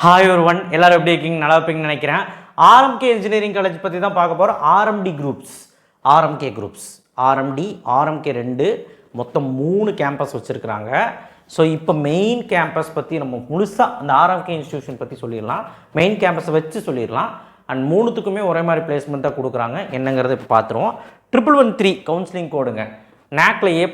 Hi ஒரு one எல்லாரும் எப்படி இருக்கீங்க? நல்லா இருப்பீங்கன்னு நினைக்கிறேன். ஆர்எம்கே இன்ஜினியரிங் காலேஜ் பற்றி தான் பார்க்க போகிறோம். RMT groups, RMK groups, RMT, RMK 2 மொத்தம் 3 கேம்பஸ் வச்சுருக்குறாங்க. ஸோ இப்போ மெயின் கேம்பஸ் பற்றி நம்ம முழுசாக அந்த ஆர்எம்கே இன்ஸ்டியூஷன் பற்றி சொல்லிடலாம். மெயின் கேம்பஸை வச்சு சொல்லிடலாம். அண்ட் 3த்துக்குமே ஒரே மாதிரி பிளேஸ்மெண்ட்டாக கொடுக்குறாங்க. என்னங்கிறத இப்போ பார்த்துருவோம். 1113 கவுன்சிலிங் கோடுங்க. NACல A+,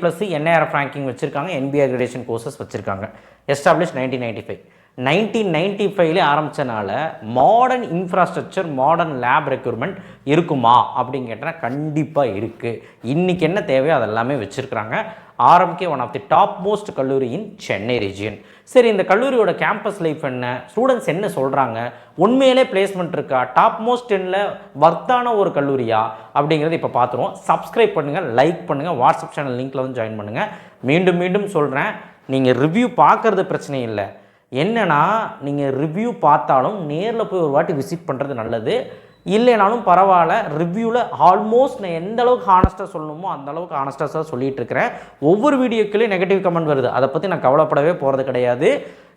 NIRF ரேங்கிங் வச்சுருக்காங்க. NBA அக்ரிடேஷன் கோர்சஸ் வச்சுருக்காங்க. எஸ்டாப்ளிஷ் 1995. 1995 ஆரம்பித்தனால modern infrastructure, modern lab requirement இருக்குமா அப்படின்னு கேட்டால் கண்டிப்பாக இருக்குது. இன்றைக்கி என்ன தேவையோ அதெல்லாமே வச்சுருக்குறாங்க. RMK one of the top most கல்லூரி இன் சென்னை ரீஜியன். சரி, இந்த கல்லூரியோட கேம்பஸ் லைஃப் என்ன, ஸ்டூடெண்ட்ஸ் என்ன சொல்கிறாங்க, உண்மையிலே பிளேஸ்மெண்ட் இருக்கா, டாப் மோஸ்ட் 10ல் வர்த்தான ஒரு கல்லூரியா அப்படிங்கிறது இப்போ பார்த்துருவோம். சப்ஸ்கிரைப் பண்ணுங்கள், லைக் பண்ணுங்கள், வாட்ஸ்அப் சேனல் லிங்க்கில் வந்து ஜாயின் பண்ணுங்கள். மீண்டும் மீண்டும் சொல்கிறேன், நீங்கள் ரிவ்யூ பார்க்குறது பிரச்சனை இல்லை. என்னென்னா நீங்கள் ரிவ்யூ பார்த்தாலும் நேரில் போய் ஒரு வாட்டி விசிட் பண்ணுறது நல்லது. இல்லைனாலும் பரவாயில்ல, ரிவ்யூவில் ஆல்மோஸ்ட் நான் எந்த அளவுக்கு ஹானஸ்ட்டாக சொல்லணுமோ அந்த அளவுக்கு ஹானஸ்ட்டாக தான் சொல்லிகிட்டு இருக்கிறேன். ஒவ்வொரு வீடியோக்குள்ளேயும் நெகட்டிவ் கமெண்ட் வருது, அதை பற்றி நான் கவலைப்படவே போகிறது கிடையாது.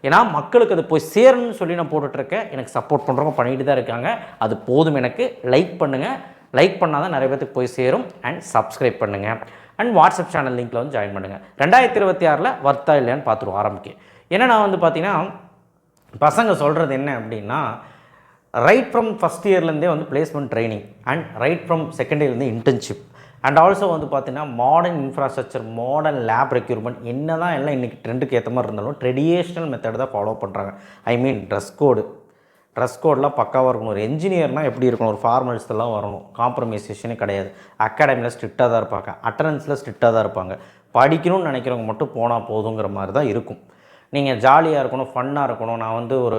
ஏன்னா மக்களுக்கு அது போய் சேரணும்னு சொல்லி நான் போட்டுட்ருக்கேன். எனக்கு சப்போர்ட் பண்ணுறவங்க பண்ணிட்டு தான் இருக்காங்க. அது போதும். எனக்கு லைக் பண்ணுங்கள். லைக் பண்ணால் தான் நிறைய பேருக்கு போய் சேரும். அண்ட் சப்ஸ்கிரைப் பண்ணுங்கள். அண்ட் வாட்ஸ்அப் சேனல் லிங்க்கில் வந்து ஜாயின் பண்ணுங்கள். 2026 வர்த்தா இல்லையான்னு பார்த்துருவோம். ஆரம்பிக்க ஏன்னா நான் வந்து பார்த்தீங்கன்னா பசங்க சொல்கிறது என்ன அப்படின்னா, ரைட் ஃப்ரம் ஃபஸ்ட் இயர்லேருந்தே வந்து placement training and right from second இயர்லேருந்து இன்டர்ன்ஷிப் அண்ட் ஆல்சோ வந்து பார்த்தீங்கன்னா modern infrastructure, modern lab requirement. என்ன தான் எல்லாம் இன்றைக்கி ட்ரெண்டுக்கு ஏற்ற மாதிரி இருந்தாலும் ட்ரெடிஷ்னல் மெத்தட் தான் ஃபாலோ பண்ணுறாங்க. ஐ மீன் ட்ரெஸ் கோடெலாம் பக்காவாக இருக்கணும். ஒரு என்ஜினியர்னால் எப்படி இருக்கணும், ஒரு ஃபார்மல்ஸ்லாம் வரணும். காம்ப்ரமைசேஷனே கிடையாது. அகாடமியில் ஸ்ட்ரிக்டாக தான் இருப்பாங்க, அட்டண்டன்ஸில் ஸ்ட்ரிக்டாக தான் இருப்பாங்க. படிக்கணும்னு நினைக்கிறவங்க மட்டும் போனால் போதுங்கிற மாதிரி தான் இருக்கும். நீங்கள் ஜாலியாக இருக்கணும், ஃபன்னாக இருக்கணும், நான் வந்து ஒரு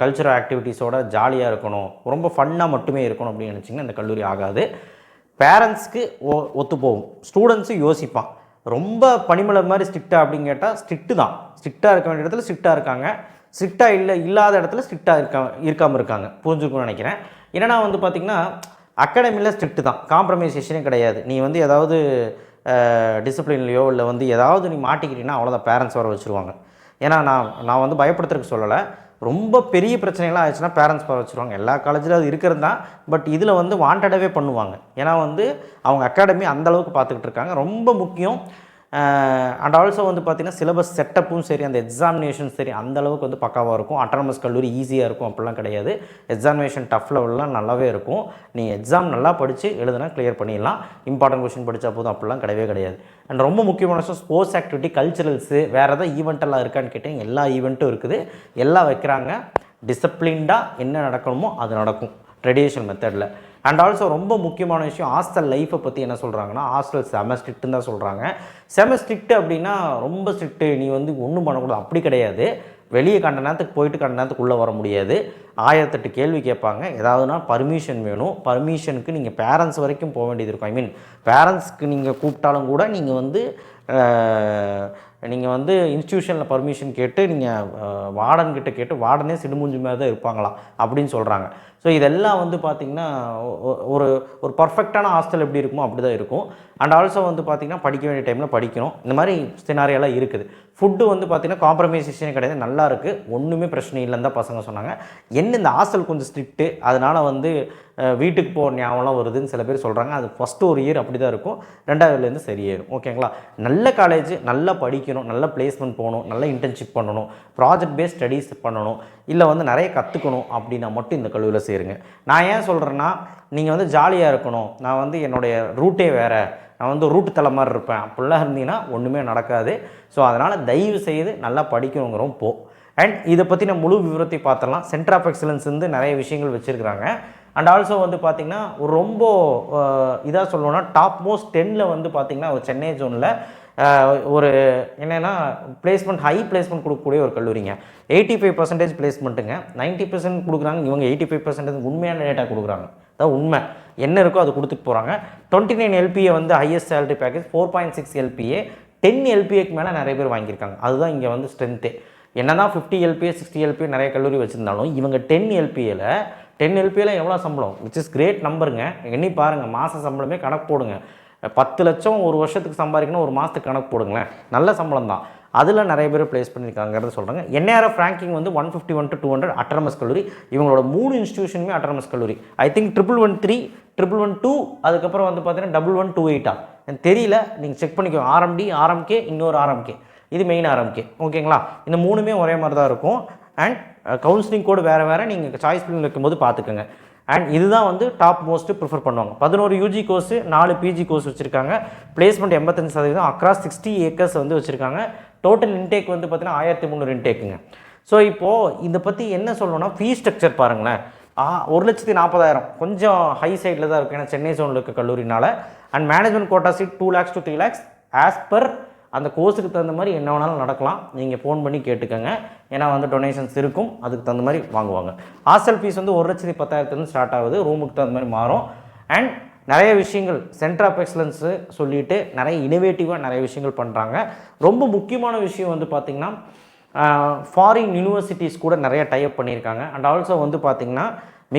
கல்ச்சுரல் ஆக்டிவிட்டீஸோட ஜாலியாக இருக்கணும், ரொம்ப ஃபன்னாக மட்டுமே இருக்கணும் அப்படின்னு நினச்சிங்கன்னா இந்த கல்லூரி ஆகாது. பேரண்ட்ஸ்க்கு ஒத்து போகும், ஸ்டூடெண்ட்ஸும் யோசிப்பான். ரொம்ப பனிமலை மாதிரி ஸ்ட்ரிக்டாக அப்படின்னு கேட்டால் ஸ்ட்ரிக்ட்டு தான். ஸ்ட்ரிக்டாக இருக்க வேண்டிய இடத்துல ஸ்ட்ரிக்டாக இருக்காங்க, ஸ்ட்ரிக்டாக இல்லாத இடத்துல ஸ்ட்ரிக்டாக இருக்காமல் இருக்காங்க. புரிஞ்சுக்கணும்னு நினைக்கிறேன். ஏன்னா வந்து பார்த்திங்கன்னா அகாடமியில் ஸ்ட்ரிக்ட்டு தான், காம்ப்ரமைசேஷனே கிடையாது. நீ வந்து ஏதாவது டிசிப்ளின்லையோ இல்லை வந்து ஏதாவது நீ மாட்டிக்கிட்டீங்கன்னா அவ்வளோதான், பேரண்ட்ஸ் வர வச்சுருவாங்க. ஏன்னா நான் வந்து பயப்படுத்துறதுக்கு சொல்லலை. ரொம்ப பெரிய பிரச்சனைகள்லாம் ஆயிடுச்சுன்னா பேரண்ட்ஸ் வர வச்சுருவாங்க. எல்லா காலேஜிலும் அது இருக்கிறது தான். பட் இதில் வந்து வாண்டடாகவே பண்ணுவாங்க. ஏன்னா வந்து அவங்க அகாடமி அந்தளவுக்கு பார்த்துக்கிட்டு இருக்காங்க. ரொம்ப முக்கியம். அண்ட் ஆல்சோ வந்து பார்த்திங்கன்னா சிலபஸ் செட்டப்பும் சரி, அந்த எக்ஸாமினேஷன் சரி, அந்தளவுக்கு வந்து பக்காவாக இருக்கும். அட்டானமஸ் கல்லூரி ஈஸியாக இருக்கும் அப்படிலாம் கிடையாது. எக்ஸாமினேஷன் டஃப் லெவல்லாம் நல்லாவே இருக்கும். நீங்கள் எக்ஸாம் நல்லா படித்து எழுதுனா கிளியர் பண்ணிடலாம். இம்பார்ட்டன்ட் கொஷின் படித்தா போதும் அப்படிலாம் கிடையவே கிடையாது. அண்ட் ரொம்ப முக்கியமான விஷயம் ஸ்போர்ட்ஸ் ஆக்டிவிட்டி, கல்ச்சுரல்ஸு, வேறு எதாவது ஈவெண்ட்டெல்லாம் இருக்கான்னு கேட்டேன். எல்லா ஈவெண்ட்டும் இருக்குது, எல்லாம் வைக்கிறாங்க. டிசிப்ளின்டாக என்ன நடக்கணுமோ அது நடக்கும் ட்ரெடிஷ்னல் மெத்தடில். அண்ட் ஆல்சோ ரொம்ப முக்கியமான விஷயம் ஹாஸ்டல் லைஃப்பை பற்றி என்ன சொல்கிறாங்கன்னா, ஹாஸ்டல் செம ஸ்ட்ரிக்ட்டுன்னு தான் சொல்கிறாங்க. செம ஸ்ட்ரிக்ட்டு அப்படின்னா ரொம்ப ஸ்ட்ரிக்ட்டு, நீ வந்து ஒன்றும் பண்ணக்கூடாது அப்படி கிடையாது. வெளியே கண்ட நேரத்துக்கு போயிட்டு கண்ட நேரத்துக்கு உள்ளே வர முடியாது. 1008 கேள்வி கேட்பாங்க. ஏதாவதுனா பர்மிஷன் வேணும். பர்மிஷனுக்கு நீங்கள் பேரண்ட்ஸ் வரைக்கும் போக வேண்டியது இருக்கும். ஐ மீன் பேரண்ட்ஸ்க்கு நீங்கள் கூப்பிட்டாலும் கூட நீங்கள் வந்து இன்ஸ்டியூஷனில் பர்மிஷன் கேட்டு நீங்கள் வார்டன்கிட்ட கேட்டு, வார்டனே சிடுமூஞ்சி மாதிரி தான் இருப்பாங்களாம் அப்படின்னு சொல்கிறாங்க. ஸோ இதெல்லாம் வந்து பார்த்திங்கன்னா ஒரு பர்ஃபெக்டான ஹாஸ்டல் எப்படி இருக்குமோ அப்படி தான் இருக்கும். அண்ட் ஆல்சோ வந்து பார்த்திங்கன்னா படிக்க வேண்டிய டைமில் படிக்கணும். இந்த மாதிரி சினாரியெல்லாம் இருக்குது. ஃபுட்டு வந்து பார்த்திங்கன்னா காம்ப்ரமைசேஷனே கிடையாது, நல்லா இருக்குது, ஒன்றுமே பிரச்சனை இல்லைன்னு தான் பசங்க சொன்னாங்க. என்ன இந்த ஹாஸ்டல் கொஞ்சம் ஸ்ட்ரிக்ட்டு, அதனால் வந்து வீட்டுக்கு போகிற ஞாபகம்லாம் வருதுன்னு சில பேர் சொல்கிறாங்க. அது ஃபஸ்ட்டு ஒரு இயர் அப்படி தான் இருக்கும், 2ஆவதுலேருந்து சரியாயிடும். ஓகேங்களா? நல்ல காலேஜ், நல்லா படிக்கணும், நல்ல பிளேஸ்மெண்ட் போகணும், நல்ல இன்டர்ன்ஷிப் பண்ணணும், ப்ராஜெக்ட் பேஸ்ட் ஸ்டடீஸ் பண்ணணும், இல்லை வந்து நிறைய கற்றுக்கணும் அப்படின்னா மட்டும் இந்த கல்லூரியில் சேருங்க. நான் ஏன் சொல்கிறேன்னா, நீங்கள் வந்து ஜாலியாக இருக்கணும், நான் வந்து என்னுடைய ரூட்டே வேறு, நான் வந்து ரூட்டு தலை மாதிரி இருப்பேன் அப்படிலாம் இருந்தீங்கன்னா ஒன்றுமே நடக்காது. ஸோ அதனால் தயவு செய்து நல்லா படிக்கணுங்கிறோம் போ. அண்ட் இதை பற்றின முழு விவரத்தை பார்த்தலாம். சென்டர் ஆஃப் எக்ஸலன்ஸ் வந்து நிறைய விஷயங்கள் வச்சுருக்கிறாங்க. அண்ட் ஆல்சோ வந்து பார்த்திங்கன்னா ரொம்ப இதாக சொல்லணும்னா டாப் மோஸ்ட் 10ல் வந்து பார்த்திங்கன்னா ஒரு சென்னை ஜோனில் ஒரு என்னென்னா பிளேஸ்மெண்ட், ஹை பிளேஸ்மெண்ட் கொடுக்கக்கூடிய ஒரு கல்லூரிங்க. 85% பிளேஸ்மெண்ட்டுங்க, 90% கொடுக்குறாங்க. இவங்க 85% உண்மையான டேட்டா கொடுக்குறாங்க. அதான் உண்மை, என்ன இருக்கோ அது கொடுத்துட்டு போகிறாங்க. 29 LPA வந்து ஹையஸ்ட் சேலரி பேக்கேஜ், 4.6 LPA, 10 LPAக்கு மேலே நிறைய பேர் வாங்கியிருக்காங்க. அதுதான் இங்கே வந்து ஸ்ட்ரென்த்தே. என்ன தான் 50 LPA 60 LPA நிறைய கல்லூரி வச்சுருந்தாலும் இவங்க 10 LPAவில் எவ்வளோ சம்பளம், விச் இஸ் கிரேட் நம்பருங்க. எண்ணி பாருங்கள், மாத சம்பளமே கணக்கு போடுங்க. 10 லட்சம் ஒரு வருஷத்துக்கு சம்பாதிக்கணும், ஒரு மாதத்துக்கு கணக்கு போடுங்களேன், நல்ல சம்பளம் தான். அதில் நிறைய பேர் ப்ளேஸ் பண்ணியிருக்காங்கிறத சொல்கிறாங்க. என்ஏஆர்எஃப் ரேங்கிங் வந்து 151 to 200 அட்டானமஸ் கல்லூரி. இவங்களோட 3 இன்ஸ்டியூஷனுமே அட்டானமஸ் கல்லூரி. ஐ திங்க் 111(3), 111(2), அதுக்கப்புறம் வந்து பார்த்தீங்கன்னா 1128 எனக்கு தெரியல, நீங்கள் செக் பண்ணிக்கோங்க. ஆர்எம்டி, ஆர்எம்கே, இன்னொரு ஆர்எம்கே, இது மெயின் ஆர்எம்கே. ஓகேங்களா, இந்த 3மே ஒரே மாதிரி தான் இருக்கும். அண்ட் கவுன்சிலிங் கோடு வேறு நீங்கள் சாய்ஸ் பில்லிங் வைக்கும்போது பார்த்துக்கோங்க. அண்ட் இதுதான் வந்து டாப் மோஸ்ட்டு ப்ரிஃபர் பண்ணுவாங்க. 11 யூஜி கோர்ஸு, 4 பிஜி கோர்ஸ் வச்சுருக்காங்க. பிளேஸ்மெண்ட் 85% அக்ராஸ் 60 ஏக்கர்ஸ் வந்து வச்சுருக்காங்க. டோட்டல் இன்டேக் வந்து பார்த்தீங்கன்னா 1300 இன்டேக்குங்க. ஸோ இப்போது இதை பற்றி என்ன சொல்லணும்னா, ஃபீஸ் ஸ்ட்ரக்சர் பாருங்களேன். 1,40,000 கொஞ்சம் ஹை சைடில் தான் இருக்கும், ஏன்னா சென்னை ஜோனில் இருக்க கல்லூரினால. And management quota seat 2 lakhs to 3 lakhs as per அந்த கோர்ஸுக்கு தகுந்த மாதிரி என்ன வேணாலும் நடக்கலாம். நீங்கள் ஃபோன் பண்ணி கேட்டுக்கோங்க, ஏன்னா வந்து டொனேஷன்ஸ் இருக்கும், அதுக்கு தகுந்த மாதிரி வாங்குவாங்க. ஹாஸ்டல் ஃபீஸ் வந்து 1,10,000 ஸ்டார்ட் ஆகுது, ரூமுக்கு தகுந்த மாதிரி மாறும். அண்ட் நிறைய விஷயங்கள் சென்டர் ஆஃப் எக்ஸலன்ஸு சொல்லிவிட்டு நிறைய இனோவேட்டிவாக நிறைய விஷயங்கள் பண்ணுறாங்க. ரொம்ப முக்கியமான விஷயம் வந்து பார்த்திங்கன்னா, ஃபாரின் யூனிவர்சிட்டிஸ் கூட நிறைய டைப் பண்ணியிருக்காங்க. அண்ட் ஆல்சோ வந்து பார்த்திங்கன்னா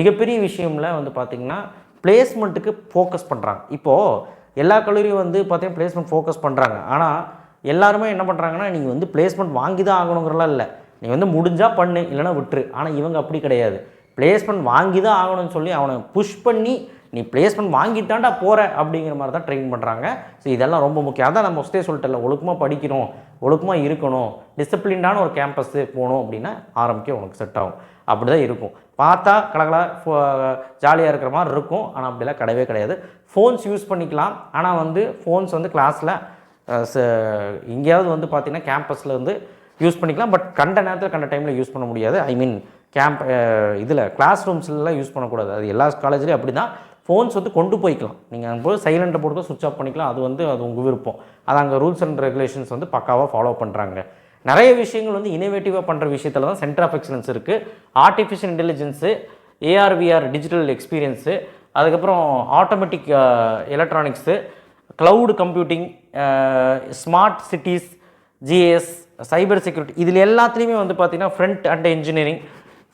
மிகப்பெரிய விஷயம்ல வந்து பார்த்திங்கன்னா பிளேஸ்மெண்ட்டுக்கு ஃபோக்கஸ் பண்ணுறாங்க. இப்போது எல்லா கல்லூரியும் வந்து பார்த்திங்கன்னா பிளேஸ்மெண்ட் ஃபோக்கஸ் பண்ணுறாங்க. ஆனால் எல்லாருமே என்ன பண்ணுறாங்கன்னா, நீங்கள் வந்து பிளேஸ்மெண்ட் வாங்கி தான் ஆகணுங்கிறலாம் இல்லை, நீ வந்து முடிஞ்சால் பண்ணு, இல்லைனா விட்டுரு. ஆனால் இவங்க அப்படி கிடையாது, பிளேஸ்மெண்ட் வாங்கி தான் ஆகணும்னு சொல்லி அவனை புஷ் பண்ணி நீ பிளேஸ்மெண்ட் வாங்கிட்டாண்டா போகிற அப்படிங்கிற மாதிரி தான் ட்ரெயின் பண்ணுறாங்க. ஸோ இதெல்லாம் ரொம்ப முக்கியம். அதான் நம்ம ஃபஸ்ட்டே சொல்லிட்டல, ஒழுக்கமாக படிக்கணும், ஒழுக்கமாக இருக்கணும், டிசிப்ளின்டான ஒரு கேம்பஸ்ஸு போகணும் அப்படின்னா ஆரம்பிக்க உனக்கு செட் ஆகும். அப்படி தான் இருக்கும். பார்த்தா கலகலா ஜாலியாக இருக்கிற மாதிரி இருக்கும், ஆனால் அப்படிலாம் கிடையவே கிடையாது. ஃபோன்ஸ் யூஸ் பண்ணிக்கலாம், ஆனால் வந்து ஃபோன்ஸ் வந்து கிளாஸில் எங்கேயாவது வந்து பார்த்திங்கன்னா கேம்பஸில் வந்து யூஸ் பண்ணிக்கலாம். பட் கண்ட நேரத்தில் கண்ட டைமில் யூஸ் பண்ண முடியாது. ஐ மீன் இதில் கிளாஸ் ரூம்ஸ்லாம் யூஸ் பண்ணக்கூடாது. அது எல்லா காலேஜ்லேயும் அப்படி தான். ஃபோன்ஸ் வந்து கொண்டு போய்க்கலாம், நீங்கள் அங்கே போய் சைலண்ட்டை போட்டு சுவிட்ச் ஆஃப் பண்ணிக்கலாம். அது உங்கள் விருப்பம். அது அங்கே ரூல்ஸ் அண்ட் ரெகுலேஷன்ஸ் வந்து பக்காவாக ஃபாலோ பண்ணுறாங்க. நிறைய விஷயங்கள் வந்து இனோவேட்டிவாக பண்ணுற விஷயத்தில் தான் சென்டர் ஆஃப் எக்ஸலன்ஸ் இருக்குது. Artificial intelligence, AR VR digital experience, அதுக்கப்புறம் automatic electronics, cloud computing, smart cities, GS, cyber security, இதில் எல்லாத்துலேயுமே வந்து பார்த்திங்கன்னா front and engineering,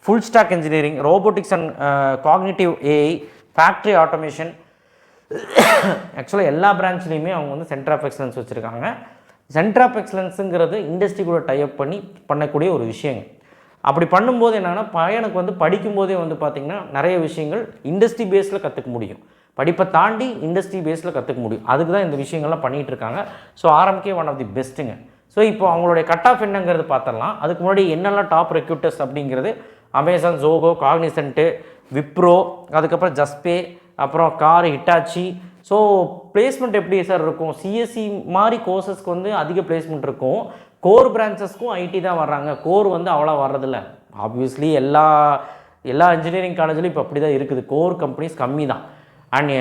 full stack engineering, robotics and cognitive AI, factory automation, ஆக்சுவலாக எல்லா பிரான்ச்லேயுமே அவங்க வந்து சென்டர் ஆஃப் எக்ஸலன்ஸ் வச்சுருக்காங்க. சென்டர் ஆஃப் எக்ஸலன்ஸுங்கிறது இண்டஸ்ட்ரி கூட டைப் பண்ணி பண்ணக்கூடிய ஒரு விஷயங்க. அப்படி பண்ணும்போது என்னென்னா, பையனுக்கு வந்து படிக்கும்போதே வந்து பார்த்திங்கன்னா நிறைய விஷயங்கள் இண்டஸ்ட்ரி பேஸில் கற்றுக்க முடியும். படிப்பை தாண்டி இண்டஸ்ட்ரி பேஸில் கற்றுக்க முடியும். அதுக்கு தான் இந்த விஷயங்கள்லாம் பண்ணிகிட்டு இருக்காங்க. So RMK one of the பெஸ்ட்டுங்க. ஸோ இப்போ அவங்களுடைய கட் ஆஃப் என்னங்கிறது பார்த்துடலாம். அதுக்கு முன்னாடி என்னெல்லாம் டாப் ரெக்ரூட்டர்ஸ் அப்படிங்கிறது, அமேசான், ஜோகோ, காக்னிசன்ட்டு, விப்ரோ, அதுக்கப்புறம் ஜஸ்பே, அப்புறம் கார், ஹிட்டாச்சி. ஸோ பிளேஸ்மெண்ட் எப்படி சார் இருக்கும்? சிஎஸ்சி மாதிரி கோர்சஸ்க்கு வந்து அதிக பிளேஸ்மெண்ட் இருக்கும். கோர் பிரான்ச்சஸ்க்கும் ஐடி தான் வர்றாங்க. கோர் வந்து அவ்வளோ வர்றதில்ல. ஆப்வியஸ்லி எல்லா இன்ஜினியரிங் காலேஜ்லையும் இப்போ அப்படி தான் இருக்குது. கோர் கம்பெனிஸ் கம்மி தான். அண்ட்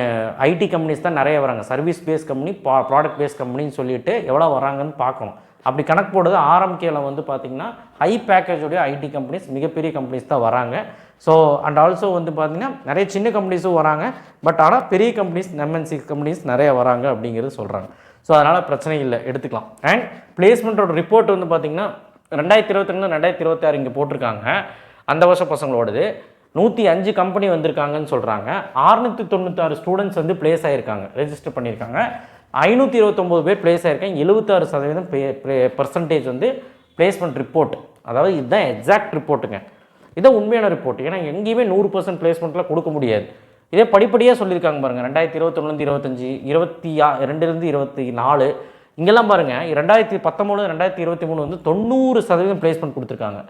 ஐடி கம்பெனிஸ் தான் நிறைய வராங்க. Service base company, product base கம்பெனின்னு சொல்லிட்டு எவ்வளோ வராங்கன்னு பார்க்கணும். அப்படி கணக்கு போடுறது ஆர்எம்கேல வந்து பார்த்திங்கன்னா ஹை பேக்கேஜோடைய ஐடி கம்பெனிஸ், மிகப்பெரிய கம்பெனிஸ் தான் வராங்க. ஸோ அண்ட் ஆல்சோ வந்து பார்த்திங்கன்னா நிறைய சின்ன கம்பெனிஸும் வராங்க. பட் ஆனால் பெரிய கம்பெனிஸ், எம்என்சி கம்பெனிஸ் நிறைய வராங்க அப்படிங்கிறது சொல்கிறாங்க. ஸோ அதனால் பிரச்சனை இல்லை, எடுத்துக்கலாம். அண்ட் பிளேஸ்மெண்ட்டோட ரிப்போர்ட் வந்து பார்த்திங்கன்னா 2022, 2026 இங்கே போட்டிருக்காங்க. அந்த வருஷம் பசங்களோடது 105 கம்பெனி வந்திருக்காங்கன்னு சொல்கிறாங்க. 696 ஸ்டூடெண்ட்ஸ் வந்து பிளேஸ் ஆகியிருக்காங்க, ரெஜிஸ்டர் பண்ணியிருக்காங்க. 529 பேர் பிளேஸ் ஆகிருக்காங்க. 76% பர்சன்டேஜ் வந்து பிளேஸ்மெண்ட் ரிப்போர்ட். அதாவது இதுதான் எக்ஸாக்ட் ரிப்போர்ட்டுங்க, இதுதான் உண்மையான ரிப்போர்ட். ஏன்னா எங்கேயுமே 100% பிளேஸ்மெண்ட்டில் கொடுக்க முடியாது. இதே படிப்படியாக சொல்லியிருக்காங்க பாருங்கள். 2021, 25, 22, 24 இங்கெல்லாம் பாருங்கள். 2019, 2023 வந்து 90% பிளேஸ்மெண்ட் கொடுத்துருக்காங்க.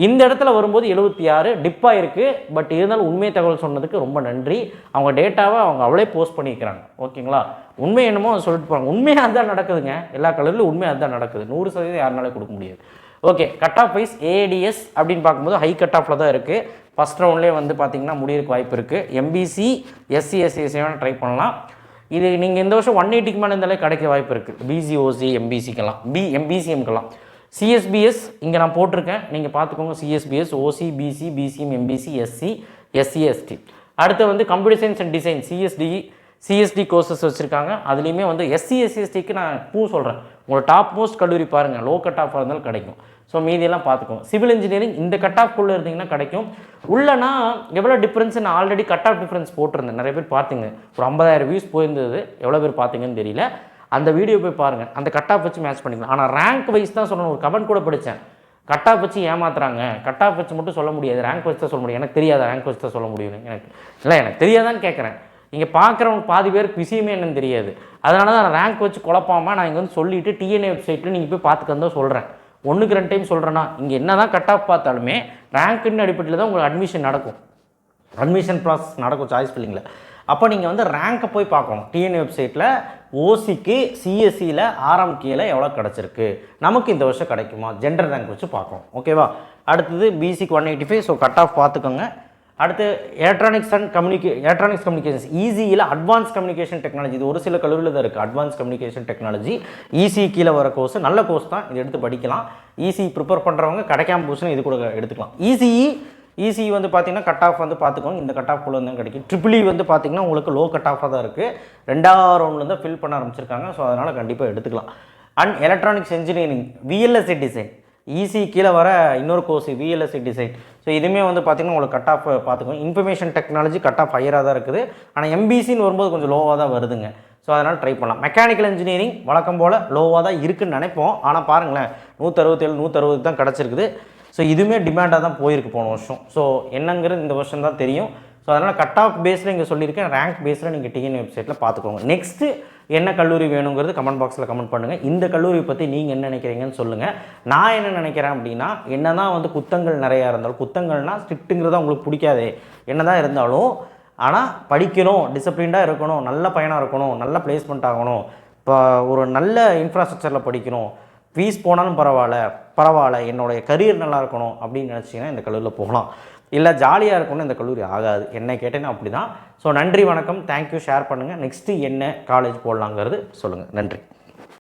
இந்த இடத்துல வரும்போது 76 டிப்பாக இருக்குது. பட் இருந்தாலும் உண்மை தகவல் சொன்னதுக்கு ரொம்ப நன்றி. அவங்க டேட்டாவை அவங்க அவளே போஸ்ட் பண்ணிக்கிறாங்க. ஓகேங்களா, உண்மை என்னமோ சொல்லிட்டு போகிறாங்க. உண்மையாக அதுதான் நடக்குதுங்க. எல்லா கலர்லையும் உண்மையாக அதுதான் நடக்குது. 100% யாருனாலே கொடுக்க முடியாது. Okay, cut off wise ADS அப்படின்னு பார்க்கும்போது ஹை கட் ஆஃபில் தான் இருக்குது. ஃபஸ்ட் ரவுண்ட்லேயே வந்து பார்த்திங்கன்னா முடியறதுக்கு வாய்ப்பு இருக்குது. எம்பிசி, எஸ்சி, எஸ்சி ட்ரை பண்ணலாம். இது நீங்கள் இந்த வருஷம் 180க்கு மேலே இருந்தாலே கிடைக்க வாய்ப்பு இருக்குது. பிசி, ஓசி, எம்பிசிக்கெல்லாம், எம்பிசிஎம்க்கெல்லாம். சிஎஸ்பிஎஸ் இங்கே நான் போட்டிருக்கேன், நீங்கள் பார்த்துக்கோங்க. CSBS, OC, BC, BCM, MBC, SC, SC. அடுத்து வந்து computer science and design, CSD courses வச்சுருக்காங்க. அதுலேயுமே வந்து எஸ்சிக்கு நான் சொல்கிறேன், உங்களோட டாப் மோஸ்ட் கல்லூரி பாருங்கள், லோ கட் ஆஃபாக இருந்தாலும் கிடைக்கும். ஸோ மீதியெல்லாம் பார்த்துக்கோங்க. சிவில் இன்ஜினியரிங் இந்த கட் ஆஃப்குள்ளே இருந்தீங்கன்னா கிடைக்கும். உள்ளனா எவ்வளோ டிஃப்ரென்ஸ், நான் ஆல்ரெடி கட் ஆஃப் டிஃப்ரென்ஸ் போட்டிருந்தேன். நிறைய பேர் பார்த்தீங்க, ஒரு 50,000 வியூஸ் போயிருந்தது. எவ்வளோ பேர் பார்த்தீங்கன்னு தெரியல. அந்த வீடியோ போய் பாருங்கள், அந்த கட் ஆஃப் வச்சு மேட்ச் பண்ணிக்கலாம். ஆனால் ரேங்க் வைஸ் தான் சொல்லணும். ஒரு கமெண்ட் கூட படித்தேன், கட் ஆஃப் வச்சு ஏமாத்துறாங்க, கட் ஆஃப் வச்சு மட்டும் சொல்ல முடியாது, ரேங்க் வச்சு தான் சொல்ல முடியும். எனக்கு தெரியாத ரேங்க் வச்சு தான் சொல்ல முடியும். எனக்கு தெரியாதான்னு கேட்குறேன். இங்கே பார்க்குறவங்க பாதி பேருக்கு விஷயமே என்னன்னு தெரியாது. அதனால தான் நான் ரேங்க் வச்சு குழப்பாமல் நான் இங்கே வந்து சொல்லிவிட்டு டிஎன்ஏ வெப்சைட்டில் நீங்கள் போய் பார்த்துக்கன்னு தான் சொல்கிறேன். 1க்கு 2 டைம் சொல்கிறேன்னா, இங்கே என்ன தான் கட் ஆஃப் பார்த்தாலுமே ரேங்க்குன்னு அடிப்படையில் தான் உங்களுக்கு அட்மிஷன் நடக்கும், அட்மிஷன் ப்ராசஸ் நடக்கும் சாய்ஸ் ஃபில்லிங்கில். அப்போ நீங்கள் வந்து ரேங்க்கை போய் பார்க்கணும். டிஎன்ஏ வெப்சைட்டில் ஓசிக்கு சிஎஸ்சியில் ஆர்எம்கேயில் எவ்வளோ கிடச்சிருக்கு, நமக்கு இந்த வருஷம் கிடைக்குமா, ஜென்டர் ரேங்க் வச்சு பார்க்கணும். ஓகேவா? அடுத்தது பிசிக்கு 185. ஸோ கட் ஆஃப் பார்த்துக்கோங்க. அடுத்து எலக்ட்ரானிக்ஸ் கம்யூனிகேஷன்ஸ் ஈஸியில் அட்வான்ஸ் கம்யூனிகேஷன் டெக்னாலஜி. இது ஒரு சில கல்லூரியில் தான் இருக்குது. அட்வான்ஸ் கம்யூனிகேஷன் டெக்னாலஜி ஈஸி கீழே வர கோர்ஸ், நல்ல கோர்ஸ் தான், இது எடுத்து படிக்கலாம். ஈஸி ப்ரிப்பேர் பண்ணுறவங்க கிடைக்காம போச்சுன்னா இது கூட எடுத்துக்கலாம். ஈஸி வந்து பார்த்திங்கன்னா கட் ஆஃப் வந்து பார்த்துக்கோங்க, இந்த கட் ஆஃப் தான் கிடைக்கும். ட்ரிபிள் வந்து பார்த்திங்கன்னா உங்களுக்கு லோ கட் ஆஃபாக தான் இருக்குது, 2வது ரவுண்டில் தான் ஃபில் பண்ண ஆரம்பிச்சிருக்காங்க. ஸோ அதனால் கண்டிப்பாக எடுத்துக்கலாம். And electronics engineering VLSI design ECE கீழே வர இன்னொரு கோர்ஸ் விஎல்எஸ்சி டிசைன். ஸோ இதுவுமே வந்து பார்த்திங்கன்னா உங்களுக்கு கட் ஆஃப் பார்த்துக்கோங்க. இன்ஃபர்மேஷன் டெக்னாலஜி கட் ஆஃப் ஹையராக தான் இருக்குது, ஆனால் எம்பிசின்னு வரும்போது கொஞ்சம் லோவாக தான் வருதுங்க. ஸோ அதனால் ட்ரை பண்ணலாம். மெக்கானிக்கல் இன்ஜினியரிங் வழக்கம் போல் லோவாக தான் இருக்குதுன்னு நினைப்போம். ஆனால் பாருங்களேன், 167 160 தான் கிடச்சிருக்குது. ஸோ இதுவுமே டிமாண்டாக தான் போயிருக்கு போன வருஷம். ஸோ என்னங்கிறது இந்த வருஷம் தான் தெரியும். ஸோ அதனால் கட் ஆஃப் பேஸில் இங்கே சொல்லியிருக்கேன், ரேங்க் பேஸில் நீங்கள் டிஎன் வெப்சைட்டில் பார்த்துக்கோங்க. நெக்ஸ்ட்டு என்ன கல்லூரி வேணுங்கிறது கமெண்ட் பாக்ஸில் கமெண்ட் பண்ணுங்கள். இந்த கல்லூரி பற்றி நீங்கள் என்ன நினைக்கிறீங்கன்னு சொல்லுங்கள். நான் என்ன நினைக்கிறேன் அப்படின்னா, என்ன தான் வந்து குத்தங்கள் நிறையா இருந்தாலும், குத்தங்கள்னால் ஸ்ட்ரிக்ட்டுங்கிறத உங்களுக்கு பிடிக்காதே, என்ன தான் இருந்தாலும் ஆனால் படிக்கணும், டிசிப்ளின்டாக இருக்கணும், நல்ல பையனாக இருக்கணும், நல்ல பிளேஸ்மெண்ட் ஆகணும், இப்போ ஒரு நல்ல இன்ஃப்ராஸ்ட்ரக்சரில் படிக்கணும், ஃபீஸ் போனாலும் பரவாயில்ல என்னுடைய கரியர் நல்லா இருக்கணும் அப்படின்னு நினச்சிங்கன்னா இந்த கல்லூரியில் போகலாம். இல்லை ஜாலியாக இருக்கணும்னு இந்த கல்லூரி ஆகாது. என்ன கேட்டேன்னா அப்படி தான். ஸோ நன்றி, வணக்கம், தேங்க்யூ. ஷேர் பண்ணுங்கள். நெக்ஸ்ட்டு என்ன காலேஜ் போடலாங்கிறது சொல்லுங்கள். நன்றி.